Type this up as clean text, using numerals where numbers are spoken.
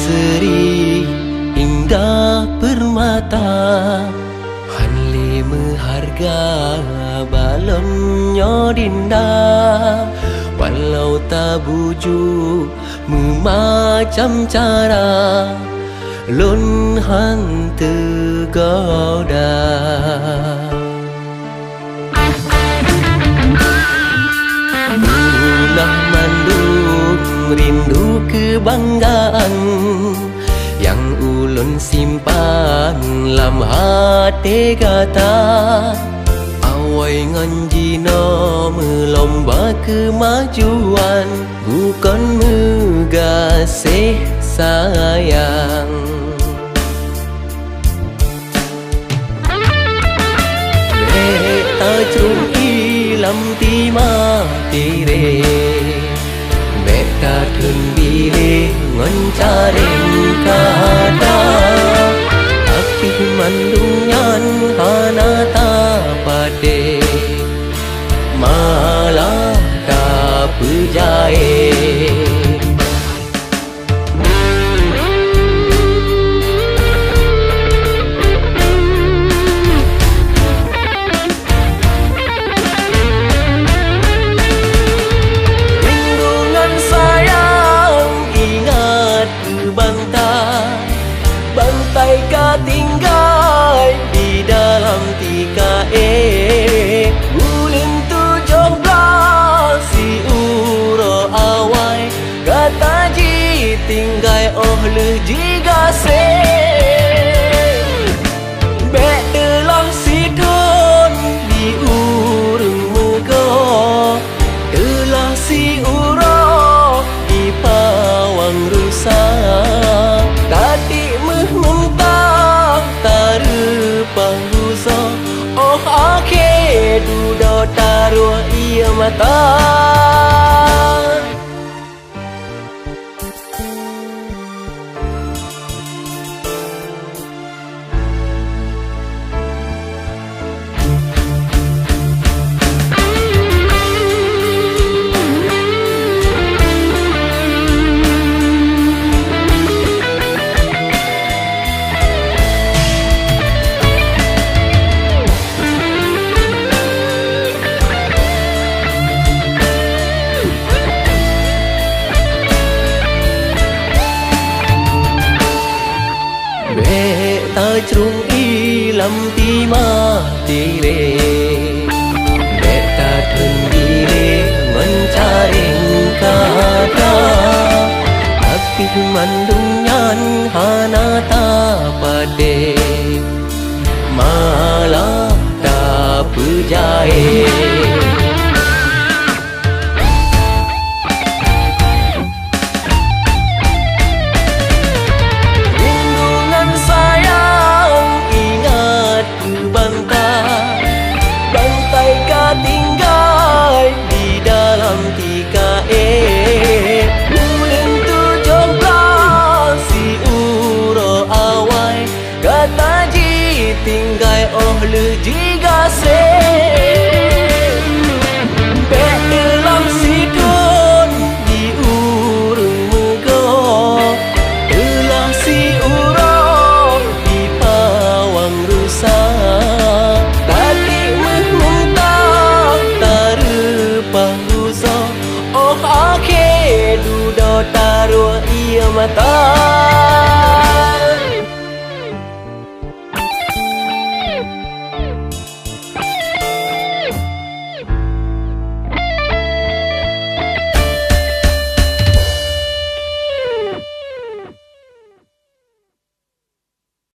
berseri indah permata, hanle meharga balemnya dinda, walau tak bujuk memacam cara lun hante goda. Munah mandung rindu kebanggaan yang ulun simpan lam hati kata, awai nganjina melomba kemajuan, bukan megasih sayang. Tajung ilam tima tire, beta thun bile ngoncaring kata, tapi mandungan hanata pade, malah tak perjaya. Bantai ka tinggal di dalam TKE, ulin 17 si uro awai, kata ji tinggal oh le jiga se, bek telah si thon di urung muka, telah si uro di pawang rusak, tadi mentang tarupang rusa, oh akhir duda taruh ia mata. Tajung ilam tima tire, beta tendile mencaring kata, tapi mandungan hanata pade, malah tak perjaya. Tinggal di dalam TKE, ulin 17 si uro awai, kata ji tinggal oh le jiga se, bek dalam si thon di urung muka, telah si uro di pawang rusak, tadi oh akhir duda taruh ia mata.